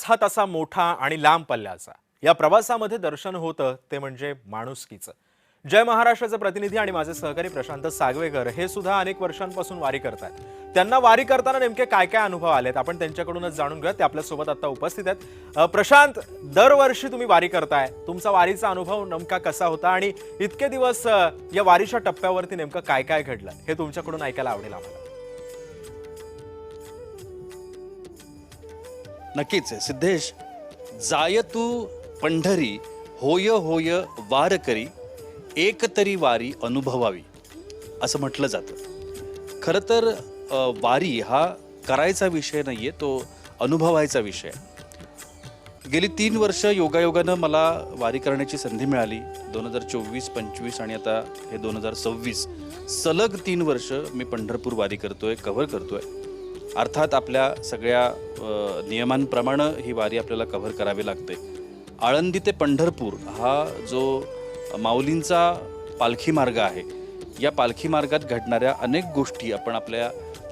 हा तसा मोठा आणि लांब पल्ल्याचा या प्रवासामध्ये दर्शन होतं ते म्हणजे माणुसकीचं. जय महाराष्ट्राचे प्रतिनिधी आणि माझे सहकारी प्रशांत सागवेकर हे सुद्धा अनेक वर्षांपासून वारी करतात. त्यांना वारी करताना नेमके काय काय अनुभव आलेत आपण त्यांच्याकडूनच जाणून घेऊया. ते आपल्या सोबत आता उपस्थित आहेत. प्रशांत, दरवर्षी तुम्ही वारी करताय, तुमचा वारीचा अनुभव नेमका कसा होता आणि इतके दिवस या वारीच्या टप्प्यावरती नेमकं काय काय घडलं हे तुमच्याकडून ऐकायला आवडेल आम्हाला. नक्कीच सिद्धेश, जाय तू पंढरी, होय होय वार करी, एक तरी वारी अनुभवावी असं म्हटलं जातं. खरं तर वारी हा करायचा विषय नाहीये, तो अनुभवायचा विषय आहे. गेली 3 वर्ष योगायोगानं मला वारी करण्याची संधी मिळाली. 2024, 25 आणि आता हे 2026 सलग 3 वर्ष मी पंढरपूर वारी करतोय, कव्हर करतोय. अर्थात आपल्या सगळ्या नियमांप्रमाणे ही वारी आपल्याला कव्हर करावी लागते. आळंदी ते पंढरपूर हा जो माऊलींचा पालखी मार्ग आहे, या पालखी मार्गात घडणाऱ्या अनेक गोष्टी आपण आपल्या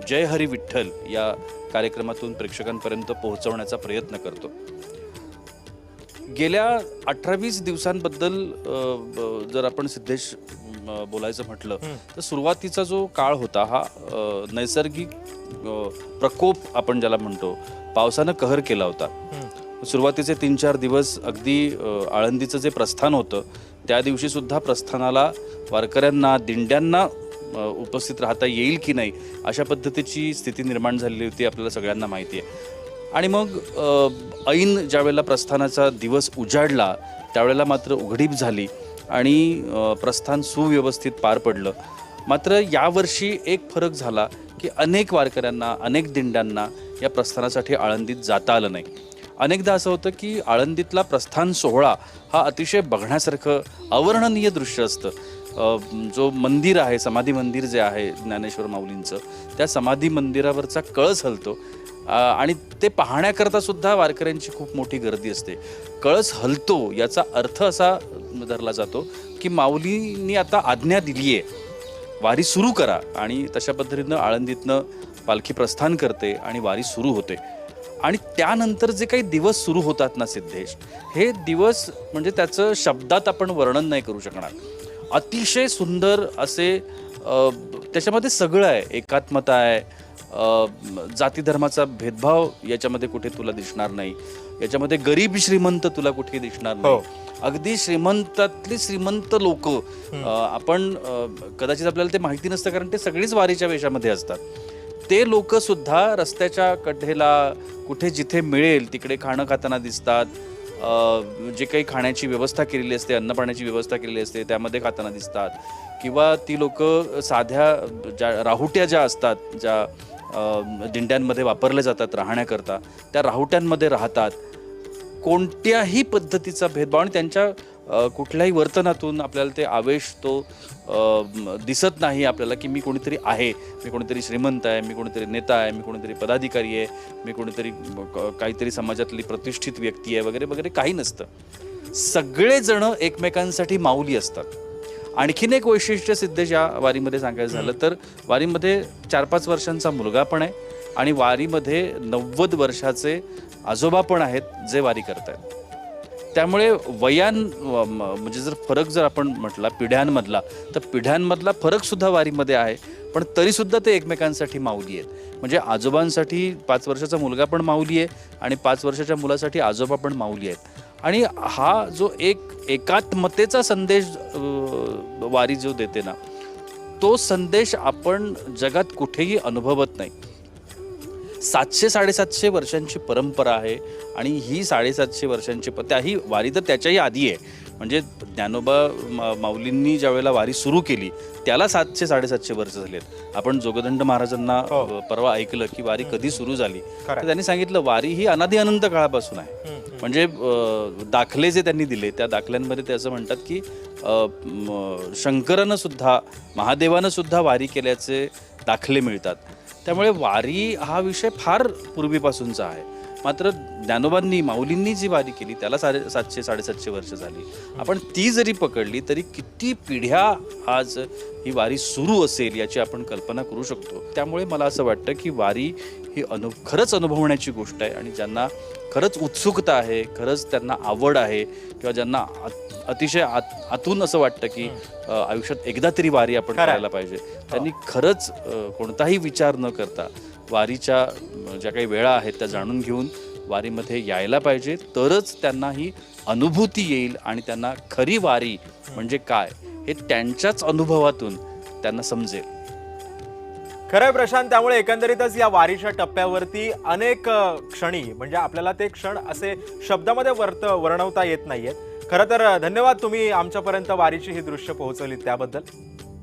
जय हरी विठ्ठल या कार्यक्रमातून प्रेक्षकांपर्यंत पोहोचवण्याचा प्रयत्न करतो. गेल्या 18-20 दिवसांबद्दल जर आपण सिद्धेश बोलायचं म्हटलं तर सुरुवातीचा जो काळ होता हा नैसर्गिक प्रकोप आपण ज्याला म्हणतो, पावसानं कहर केला होता. सुरुवातीचे 3-4 दिवस अगदी आळंदीचं जे प्रस्थान होतं त्या दिवशी सुद्धा प्रस्थानाला वारकऱ्यांना, दिंड्यांना उपस्थित राहता येईल की नाही अशा पद्धतीची स्थिती निर्माण झालेली होती, आपल्याला सगळ्यांना माहिती आहे. आणि मग ऐन ज्यावेळेला प्रस्थानाचा दिवस उजाडला त्यावेळेला मात्र उघडीप झाली आणि प्रस्थान सुव्यवस्थित पार पडलं. मात्र यावर्षी एक फरक झाला की अनेक वारकऱ्यांना, अनेक दिंड्यांना या प्रस्थानासाठी आळंदीत जाता आलं नाही. अनेकदा असं होतं की आळंदीतला प्रस्थान सोहळा हा अतिशय बघण्यासारखं अवर्णनीय दृश्य असतं. जो मंदिर आहे, समाधी मंदिर जे आहे ज्ञानेश्वर माऊलींचं, त्या समाधी मंदिरावरचा कळस हलतो आणि ते पाहण्याकरता सुद्धा वारकऱ्यांची खूप मोठी गर्दी असते. कळस हलतो याचा अर्थ असा धरला जातो की माऊलींनी आता आज्ञा दिली आहे, वारी सुरू करा. आणि तशा पद्धतीनं आळंदीतनं पालखी प्रस्थान करते आणि वारी सुरू होते. आणि त्यानंतर जे काही दिवस सुरू होतात ना सिद्धेश, हे दिवस म्हणजे त्याचं शब्दात आपण वर्णन नाही करू शकणार. अतिशय सुंदर असे, त्याच्यामध्ये सगळं आहे. एकात्मता आहे, जाती धर्माचा भेदभाव याच्यामध्ये कुठे तुला दिसणार नाही. याच्यामध्ये गरीब श्रीमंत तुला कुठे दिसणार नाही. अगदी श्रीमंतातली श्रीमंत लोक, आपण कदाचित आपल्याला ते माहिती नसतं कारण ते सगळीच वारीच्या वेशामध्ये असतात. ते लोक सुद्धा रस्त्याच्या कडेला कुठे जिथे मिळेल तिकडे खाणं खाताना दिसतात. जे काही खाण्याची व्यवस्था केलेली असते, अन्नपाण्याची व्यवस्था केलेली असते त्यामध्ये खाताना दिसतात. किंवा ती लोक साध्या ज्या राहुट्या ज्या असतात, ज्या दिंड्यांमध्ये वापरल्या जातात राहण्याकरता, त्या राहुट्यांमध्ये राहतात. कोणत्याही पद्धतीचा भेदभाव आणि त्यांच्या कुठल्याही वर्तनातून आपल्याला ते आवेश तो दिसत नाही आपल्याला की मी कोणीतरी आहे, मी कोणीतरी श्रीमंत आहे, मी कोणीतरी नेता आहे, मी कोणीतरी पदाधिकारी आहे, मी कोणीतरी काहीतरी समाजातली प्रतिष्ठित व्यक्ती आहे वगैरे वगैरे. काही नसतं. सगळेजण एकमेकांसाठी माऊली असतात. आणखीन एक वैशिष्ट्य सिद्धेश या वारीमध्ये सांगायचं झालं तर वारीमध्ये 4-5 वर्षांचा मुलगा पण आहे आणि वारीमध्ये 90 वर्षाचे आजोबा पण आहेत जे वारी करतात. त्यामुळे म्हणजे जर फरक जर आपण म्हटला पिढ्यांमधला, तर पिढ्यांमधला फरक सुद्धा वारीमध्ये आहे. पण तरीसुद्धा ते एकमेकांसाठी माऊली आहेत. म्हणजे आजोबांसाठी 5 वर्षाचा मुलगा पण माऊली आहे आणि 5 वर्षाच्या मुलासाठी आजोबा पण माऊली आहेत. आणि हा जो एकात्मतेचा संदेश वारी जो देते ना, तो संदेश आपण जगात कुठेही अनुभवत नाही. 700-750 वर्षांची परंपरा आहे आणि ही 750 वर्षांची त्याही वारी तर त्याच्याही आधी आहे. म्हणजे ज्ञानोबा माऊलींनी ज्या वेळेला वारी सुरू केली त्याला 700-750 वर्ष झालेत. आपण जोगदंड महाराजांना परवा ऐकलं की वारी कधी सुरू झाली, तर त्यांनी सांगितलं वारी ही अनादी अनंत काळापासून आहे. म्हणजे दाखले जे त्यांनी दिले त्या दाखल्यांमध्ये ते असं म्हणतात की शंकरानं सुद्धा, महादेवानं सुद्धा वारी केल्याचे दाखले मिळतात. त्यामुळे वारी हा विषय फार पूर्वीपासूनचा आहे. मात्र ज्ञानोबांनी, माऊलींनी जी वारी केली त्याला 700-750 वर्ष झाली. आपण ती जरी पकडली तरी किती पिढ्या आज ही वारी सुरू असेल याची आपण कल्पना करू शकतो. त्यामुळे मला असं वाटतं की वारी ही खरंच अनुभवण्याची गोष्ट आहे आणि ज्यांना खरंच उत्सुकता आहे, खरंच त्यांना आवड आहे किंवा ज्यांना अतिशय आतून असं वाटतं की आयुष्यात एकदा तरी वारी आपण खरं आहे. करायला पाहिजे, त्यांनी खरंच कोणताही विचार न करता वारीच्या ज्या काही वेळा आहेत त्या जाणून घेऊन वारीमध्ये यायला पाहिजे. तरच त्यांना ही अनुभूती येईल आणि त्यांना खरी वारी म्हणजे काय हे त्यांच्याच अनुभवातून त्यांना समजेल. खरंय प्रशांत, त्यामुळे एकंदरीतच या वारीच्या टप्प्यावरती अनेक क्षणी म्हणजे आपल्याला ते क्षण असे शब्दामध्ये वर्णवता येत नाहीयेत. खरं तर धन्यवाद, तुम्ही आमच्यापर्यंत वारीची ही दृश्य पोहोचवलीत त्याबद्दल.